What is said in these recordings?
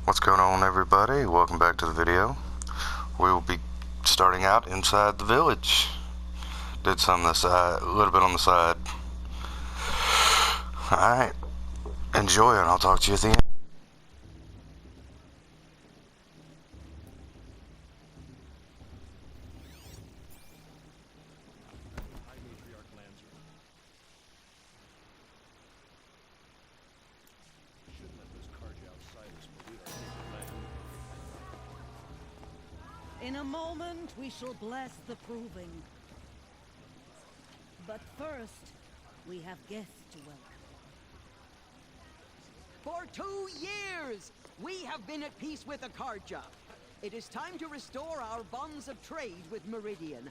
What's going on, everybody? Welcome back to the video. We will be starting out inside the village. Did some on the side, a little bit on the side. Alright, enjoy and I'll talk to you at the end. In a moment, we shall bless the proving. But first, we have guests to welcome. For 2 years, we have been at peace with Akarja. It is time to restore our bonds of trade with Meridian.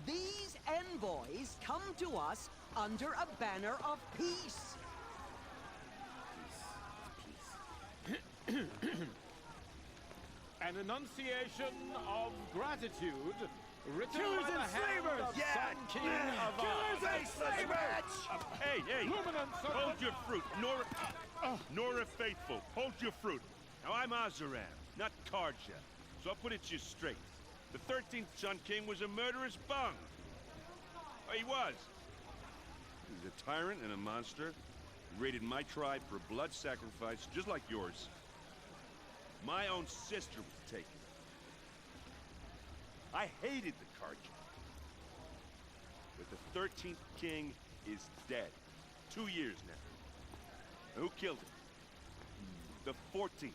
These envoys come to us under a banner of peace. An enunciation of gratitude written Killers by the and hand slavers! of Yeah! Sun King of Killers and slavers! Hey, Luminance of hold your fruit. Nora Faithful, hold your fruit. Now, I'm Azaram, not Karja, so I'll put it to you straight. The 13th Sun King was a murderous bung. Oh, he was. He was a tyrant and a monster. He raided my tribe for blood sacrifice, just like yours. My own sister was taken. I hated the Karja. But the 13th king is dead. 2 years now. Who killed him? The 14th.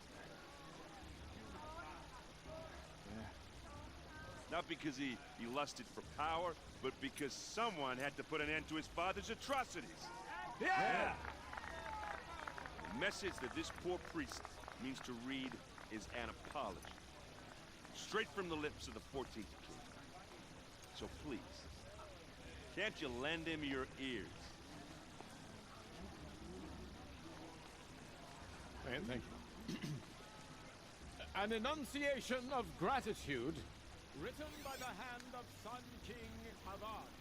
Not because he lusted for power, but because someone had to put an end to his father's atrocities. Yeah! The message that this poor priest means to read is an apology. Straight from the lips of the 14th king. So please, can't you lend him your ears? Thank you. An enunciation of gratitude written by the hand of Sun King Avad,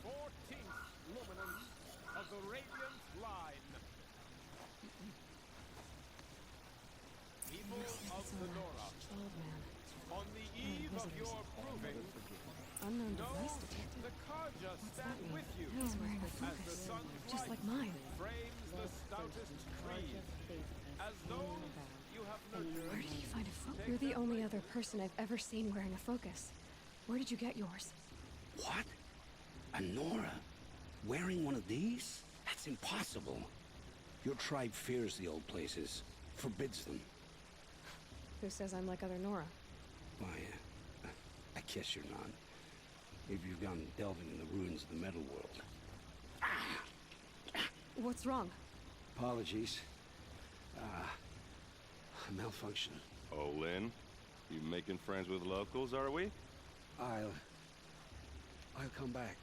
14th luminance of the Radiant Line. People of the Nora, on the eve of your proving, Unknown know device detected. the Karja stand with you He's wearing a as the focus, sun's just light like mine. frames the stoutest creed, as though you have nurtured. Where did he find a focus? You're the only other person I've ever seen wearing a focus. Where did you get yours? What? A Nora? Wearing one of these? That's impossible. Your tribe fears the old places, forbids them. Who says I'm like other Nora? Why, I guess you're not. If you've gone delving in the ruins of the metal world. What's wrong? Apologies. A malfunction. Oh, Lynn, you making friends with locals, are we? I'll come back.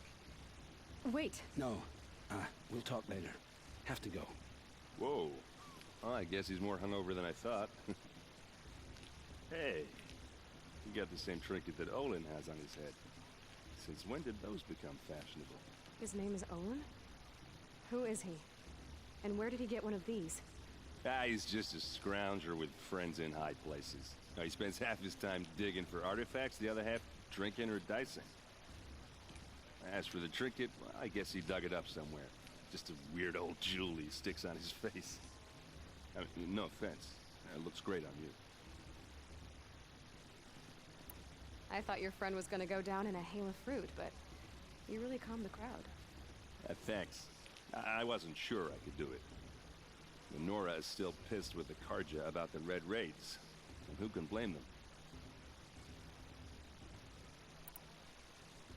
Wait. No, we'll talk later. Have to go. Whoa. Oh, I guess he's more hungover than I thought. Hey, you got the same trinket that Olin has on his head. Since when did those become fashionable? His name is Owen? Who is he? And where did he get one of these? He's just a scrounger with friends in high places. He spends half his time digging for artifacts, the other half drinking or dicing. As for the trinket, well, I guess he dug it up somewhere. Just a weird old jewel he sticks on his face. I mean, no offense. It looks great on you. I thought your friend was gonna go down in a hail of fruit, but you really calmed the crowd. Thanks. I wasn't sure I could do it. The Nora is still pissed with the Karja about the Red Raids. And who can blame them?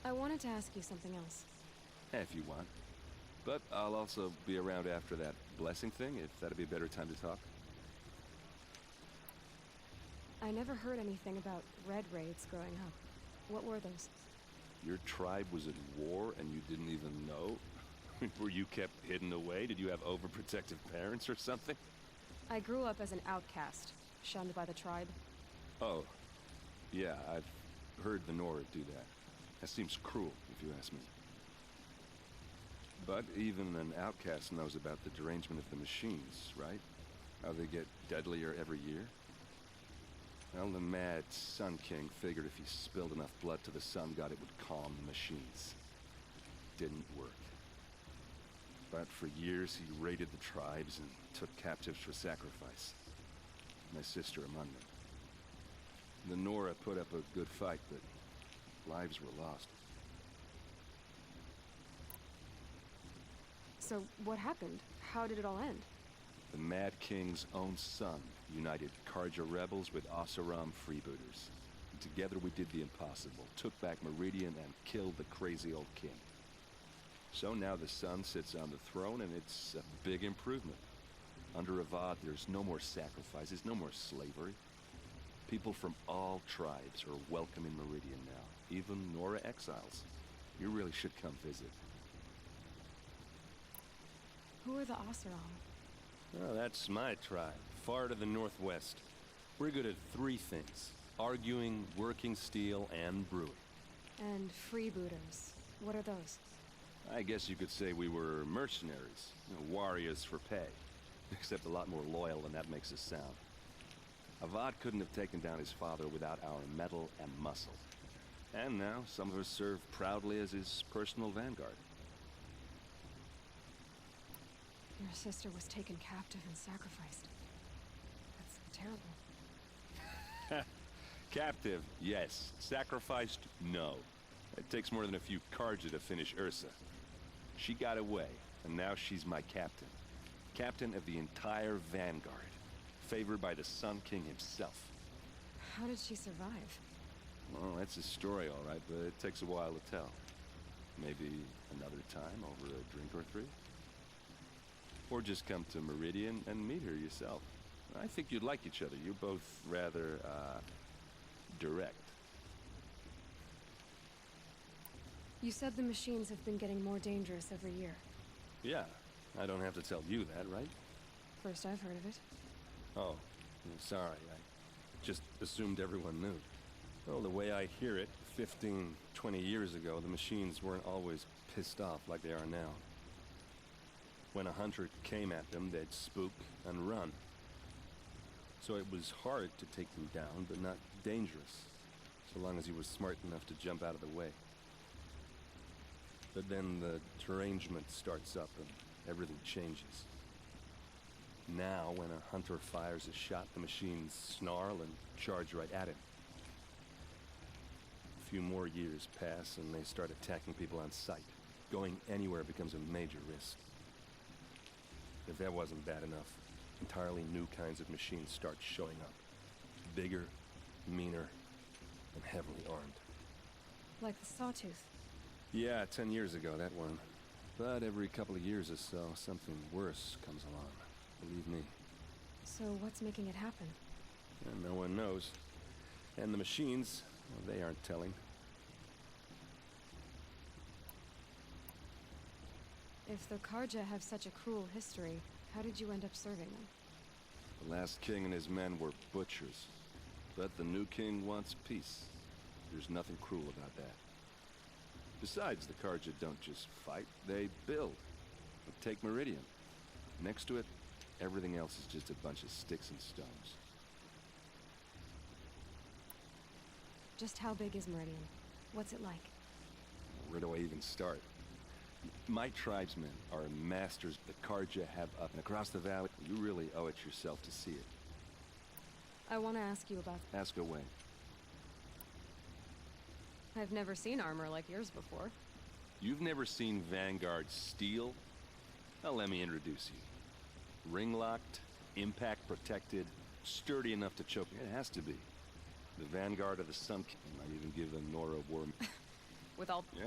I wanted to ask you something else. If you want. But I'll also be around after that blessing thing, if that'd be a better time to talk. I never heard anything about red raids growing up. What were those? Your tribe was at war and you didn't even know? Were you kept hidden away? Did you have overprotective parents or something? I grew up as an outcast, shunned by the tribe. Oh. Yeah, I've heard the Nora do that. That seems cruel, if you ask me. But even an outcast knows about the derangement of the machines, right? How they get deadlier every year. Well, the mad Sun King figured if he spilled enough blood to the Sun God, it would calm the machines. Didn't work. But for years, he raided the tribes and took captives for sacrifice. My sister among them. The Nora put up a good fight, but lives were lost. So, what happened? How did it all end? The Mad King's own son united Karja rebels with Oseram freebooters. Together we did the impossible, took back Meridian and killed the crazy old king. So now the son sits on the throne and it's a big improvement. Under Avad, there's no more sacrifices, no more slavery. People from all tribes are welcome in Meridian now, even Nora exiles. You really should come visit. Who are the Oseram? Well, that's my tribe, far to the northwest. We're good at three things: arguing, working steel, and brewing. And freebooters. What are those? I guess you could say we were mercenaries, warriors for pay. Except a lot more loyal than that makes us sound. Avad couldn't have taken down his father without our metal and muscle. And now, some of us serve proudly as his personal vanguard. Your sister was taken captive and sacrificed. That's terrible. Captive, yes. Sacrificed, no. It takes more than a few Karja to finish Ursa. She got away, and now she's my captain. Captain of the entire vanguard. Favored by the Sun King himself. How did she survive? Well, that's a story, all right, but it takes a while to tell. Maybe another time over a drink or three? Or just come to Meridian and meet her yourself. I think you'd like each other. You're both rather, direct. You said the machines have been getting more dangerous every year. Yeah, I don't have to tell you that, right? First I've heard of it. Oh, I'm sorry. I just assumed everyone knew. Well, the way I hear it, 15, 20 years ago, the machines weren't always pissed off like they are now. When a hunter came at them, they'd spook and run. So it was hard to take them down, but not dangerous, so long as he was smart enough to jump out of the way. But then the derangement starts up and everything changes. Now, when a hunter fires a shot, the machines snarl and charge right at him. A few more years pass and they start attacking people on sight. Going anywhere becomes a major risk. If that wasn't bad enough, entirely new kinds of machines start showing up. Bigger, meaner, and heavily armed. Like the Sawtooth. Yeah, 10 years ago, that one. But every couple of years or so, something worse comes along. Believe me. So what's making it happen? And no one knows. And the machines, well, they aren't telling. If the Karja have such a cruel history, how did you end up serving them? The last king and his men were butchers. But the new king wants peace. There's nothing cruel about that. Besides, the Karja don't just fight, they build. Take Meridian. Next to it, everything else is just a bunch of sticks and stones. Just how big is Meridian? What's it like? Where do I even start? My tribesmen are masters the Karja have up and across the valley. You really owe it yourself to see it. I want to ask you about... Ask away. I've never seen armor like yours before. You've never seen Vanguard steel? Well, let me introduce you. Ring-locked, impact-protected, sturdy enough to choke. It has to be. The Vanguard of the Sun King might even give a Nora war... With all... Yeah.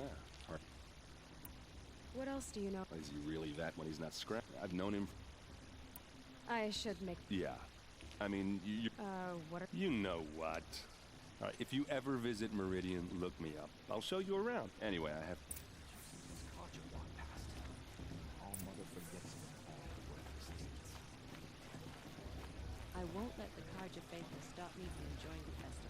What else do you know? Is he really that when he's not scrapped? I've known him... I should make... Yeah. I mean, you... what are... You know what. All right, if you ever visit Meridian, look me up. I'll show you around. Anyway, I have... I won't let the Karja faithful stop me from enjoying the festival.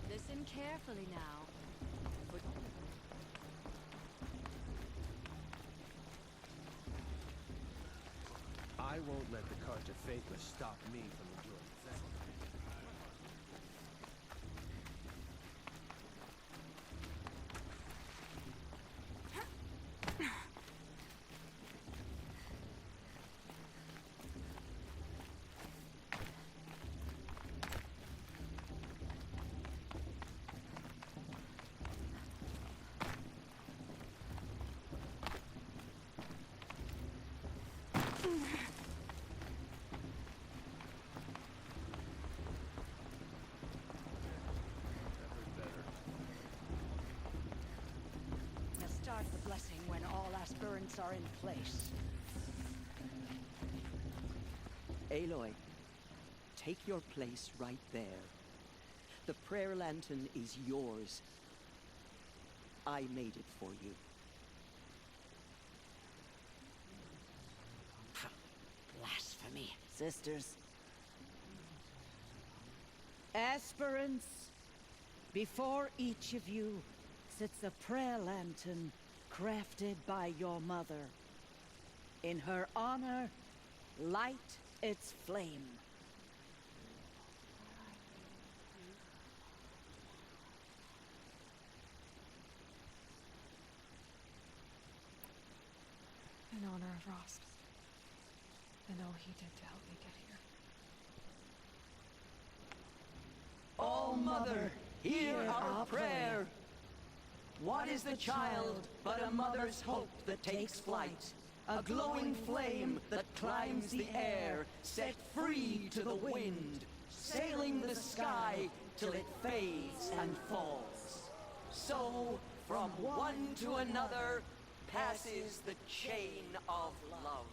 Listen carefully now, for won't let the Carja Faithless stop me from enjoying the festival. Start the blessing when all aspirants are in place. Aloy, take your place right there. The prayer lantern is yours. I made it for you. Blasphemy. Sisters. Aspirants, before each of you sits a prayer lantern crafted by your mother. In her honor, light its flame. In honor of Rost. And all he did to help me get here. All Mother, hear our prayer. What is the child but a mother's hope that takes flight? A glowing flame that climbs the air, set free to the wind, sailing the sky till it fades and falls. So, from one to another, passes the chain of love.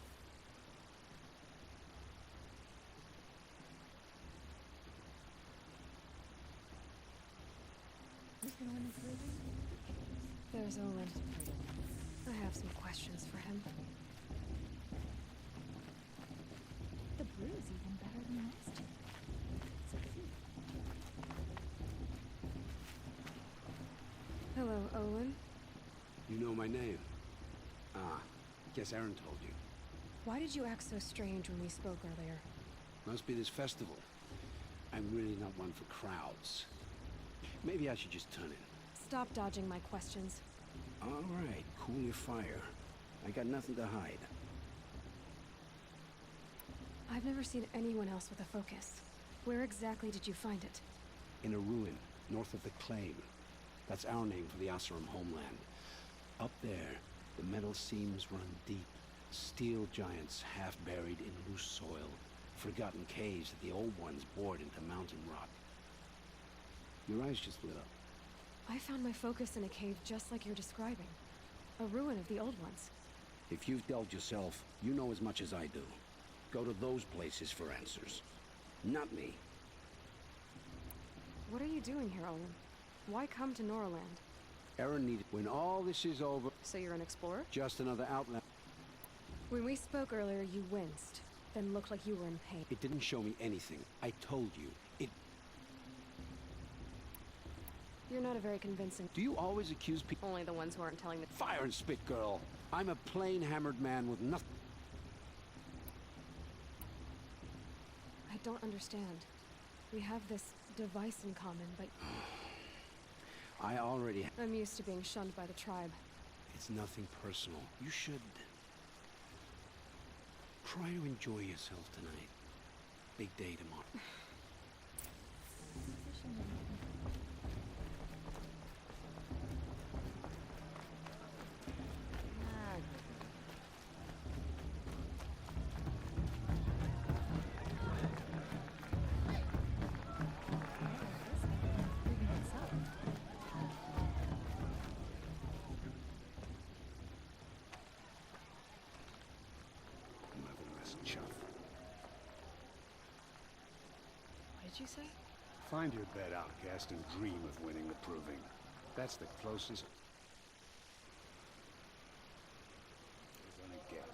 There's Olin. I have some questions for him. The brew is even better than last year. Hello, Olin. You know my name? Ah, guess Aaron told you. Why did you act so strange when we spoke earlier? Must be this festival. I'm really not one for crowds. Maybe I should just turn in. Stop dodging my questions. All right, cool your fire. I got nothing to hide. I've never seen anyone else with a focus. Where exactly did you find it? In a ruin, north of the Claim. That's our name for the Oseram homeland. Up there, the metal seams run deep. Steel giants half buried in loose soil. Forgotten caves that the old ones bored into mountain rock. Your eyes just lit up. I found my focus in a cave just like you're describing. A ruin of the old ones. If you've delved yourself, you know as much as I do. Go to those places for answers. Not me. What are you doing here, Olin? Why come to Noraland? Aaron needed... When all this is over... So you're an explorer? Just another outlet. When we spoke earlier, you winced. Then looked like you were in pain. It didn't show me anything. I told you. It... You're not a very convincing... Do you always accuse people... Only the ones who aren't telling the... Fire and spit, girl! I'm a plain hammered man with nothing... I don't understand. We have this device in common, but... I already... I'm used to being shunned by the tribe. It's nothing personal. You should... try to enjoy yourself tonight. Big day tomorrow. What did you say? Find your bed, outcast, and dream of winning the proving. That's the closest you're gonna get.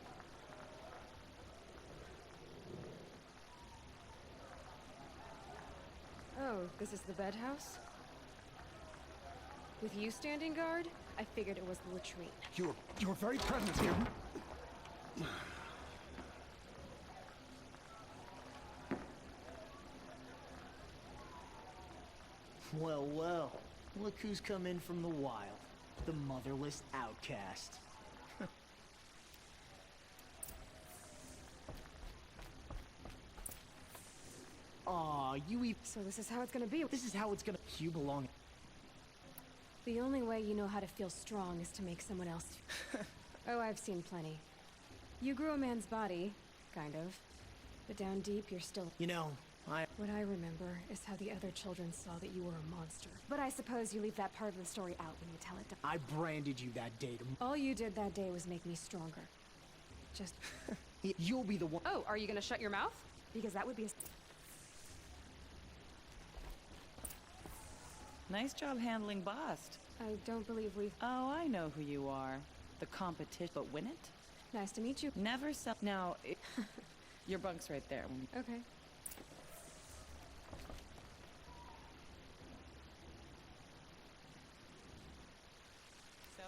Oh, this is the bed house? With you standing guard, I figured it was the latrine. Your very presence here... Well, well. Look who's come in from the wild. The motherless outcast. Aw, So this is how it's gonna be. This is how it's gonna... You belong... The only way you know how to feel strong is to make someone else... Oh, I've seen plenty. You grew a man's body, kind of. But down deep, you're still... You know, What I remember is how the other children saw that you were a monster. But I suppose you leave that part of the story out when you tell it to... I branded you that day to... All you did that day was make me stronger. Just... You'll be the one... Oh, are you gonna shut your mouth? Because that would be a... Nice job handling Bast. I don't believe we've... Oh, I know who you are. The competition, but win it? Nice to meet you. Never sell... Now, your bunk's right there. Okay. So,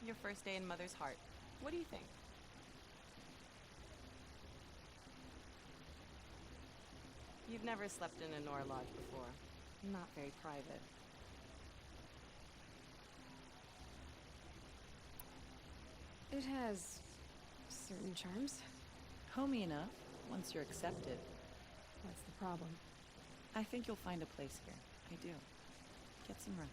your first day in Mother's Heart. What do you think? You've never slept in a Nora Lodge before. Not very private. It has... certain charms. Homey enough, once you're accepted. What's the problem? I think you'll find a place here. I do. Get some rest.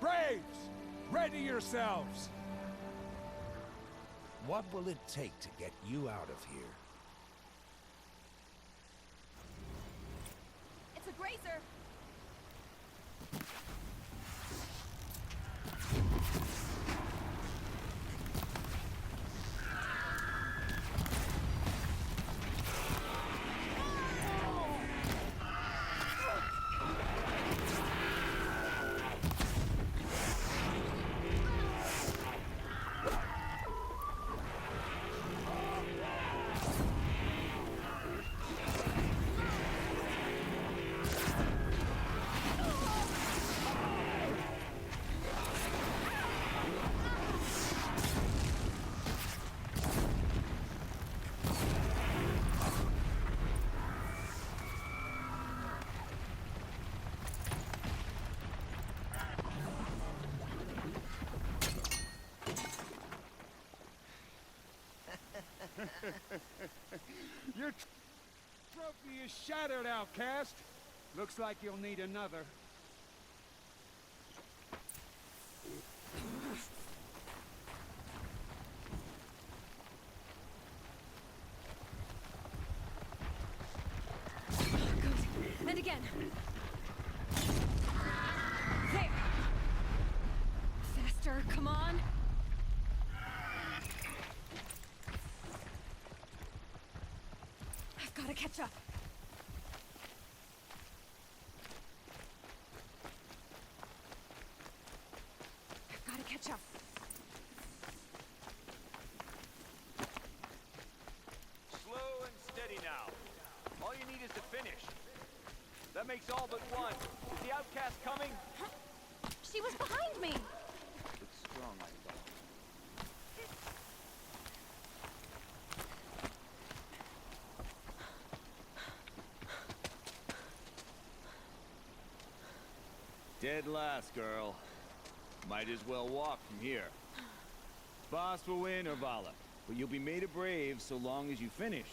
Braves! Ready yourselves! What will it take to get you out of here? It's a grazer! Your trophy is shattered, outcast. Looks like you'll need another. Good. And again. There. Faster, come on. I've got to catch up. I've got to catch up. Slow and steady now. All you need is to finish. That makes all but one. Is the outcast coming? She was behind me! Looks strong, I thought. Dead last, girl. Might as well walk from here. Boss will win, Urvala, but you'll be made a brave so long as you finish.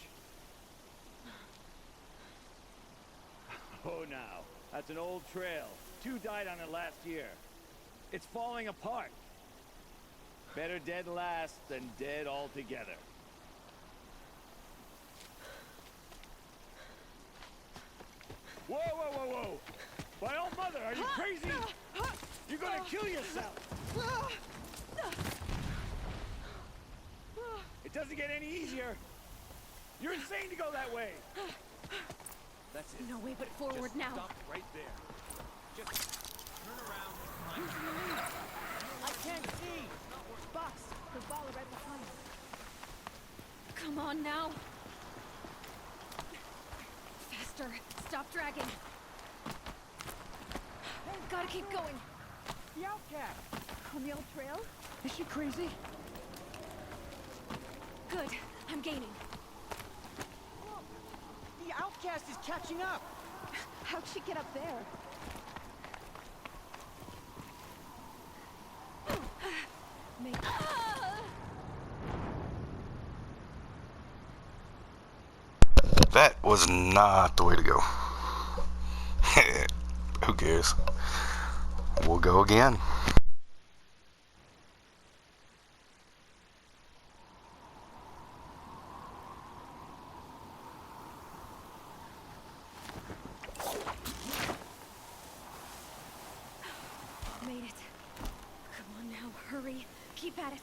Oh, now. That's an old trail. 2 died on it last year. It's falling apart. Better dead last than dead altogether. Whoa, whoa, whoa, whoa! By all mother, are you crazy? You're gonna kill yourself! It doesn't get any easier. You're insane to go that way. That's it. No way but forward Just now. Stop right there. Just turn around. I can't see! Boss, the ball right behind us. Come on now. Faster. Stop dragging. Gotta keep going. The outcast! On the old trail? Is she crazy? Good. I'm gaining. The outcast is catching up! How'd she get up there? That was not the way to go. Who cares? We'll go again. Made it. Come on now, hurry. Keep at it.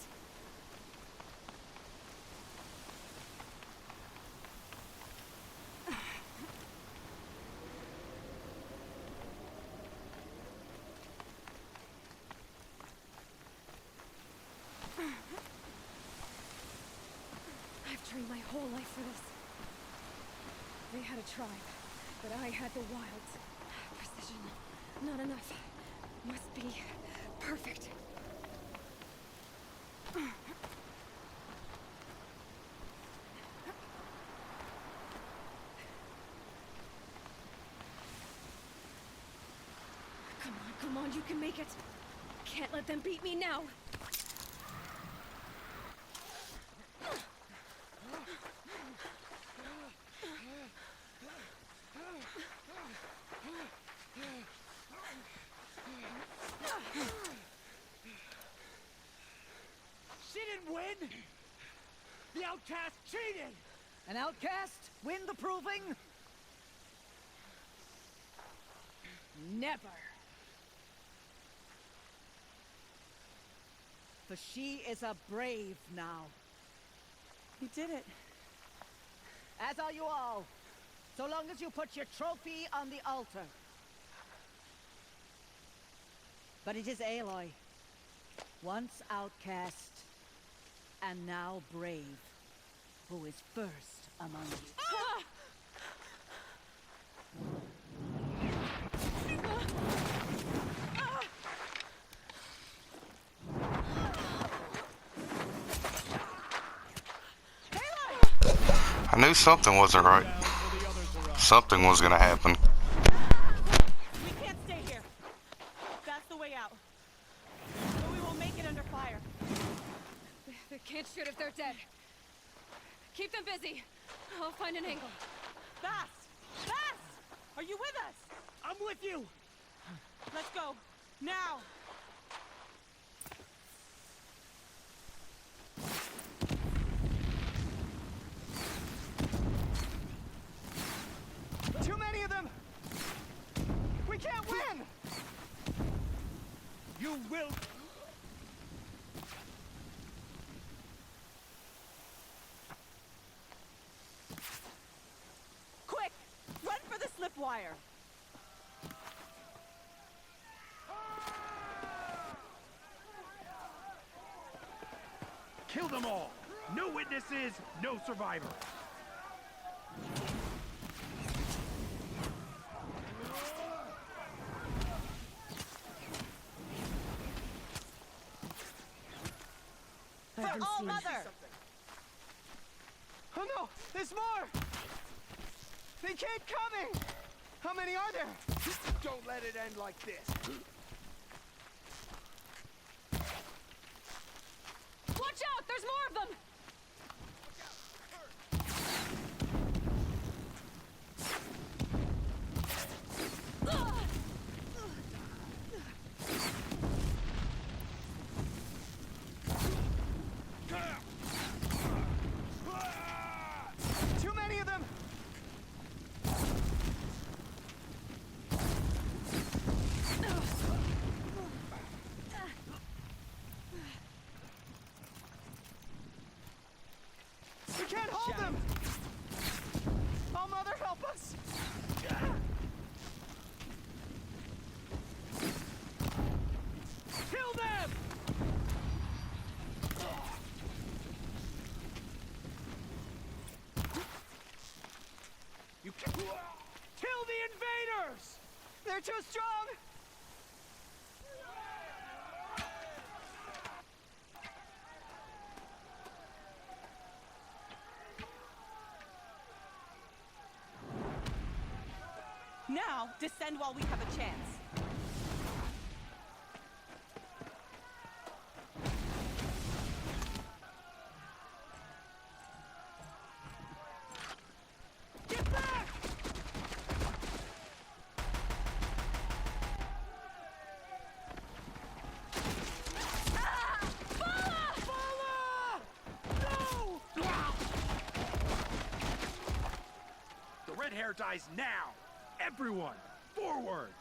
I've trained my whole life for this. They had a tribe, but I had the wilds. Precision. Not enough. Must be perfect. Come on, you can make it. Can't let them beat me now. She didn't win! The outcast cheated! An outcast win the proving? Never! For she is a brave now. You did it. As are you all. So long as you put your trophy on the altar. But it is Aloy, once outcast, and now brave, who is first among you. Ah! I knew something wasn't right. Something was gonna happen. We can't stay here. That's the way out. But we won't make it under fire. They can't shoot if they're dead. Keep them busy. I'll find an angle. Fast! Fast! Are you with us? I'm with you! Let's go. Now! Too many of them! We can't win! You will... Quick! Run for the slipwire! Kill them all! No witnesses, no survivor! For all mother! Oh no! There's more! They keep coming! How many are there? Don't let it end like this. There's more of them! Too many of them! We can't hold them! Oh, Mother, help us! Kill them! You can kill the invaders! They're too strong! Now, descend while we have a chance. Get back! The red hair dies now! Everyone, forward!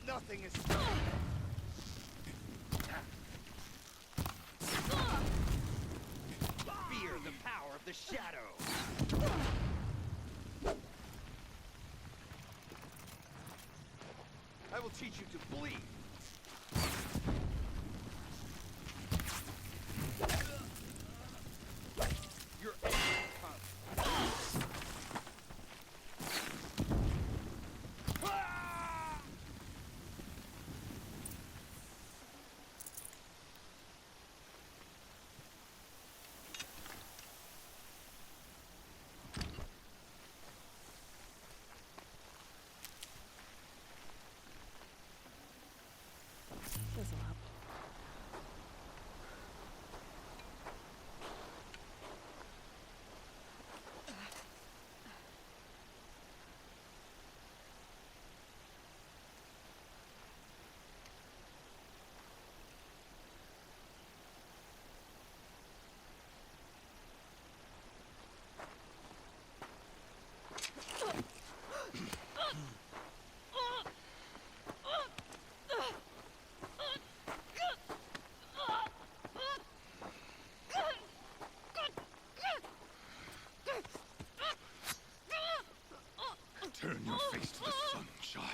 Nothing is Fear the power of the shadow. I will teach you to bleed. Your This'll help. Turn your face to the sun, child.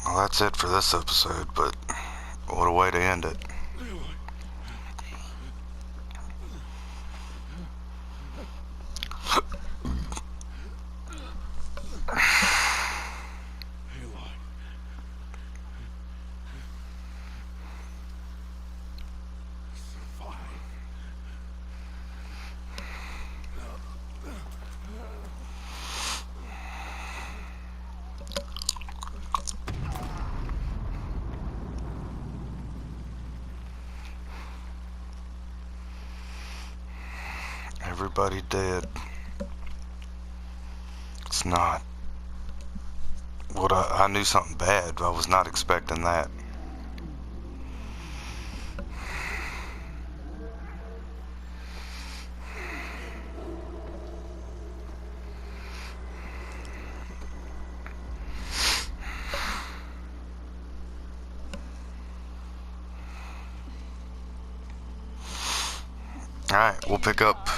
Well, that's it for this episode, but what a way to end it. everybody dead. It's not what I knew something bad, but I was not expecting that. Alright, we'll pick up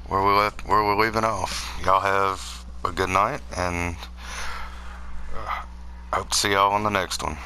where we're leaving off. Y'all have a good night, and hope to see y'all on the next one.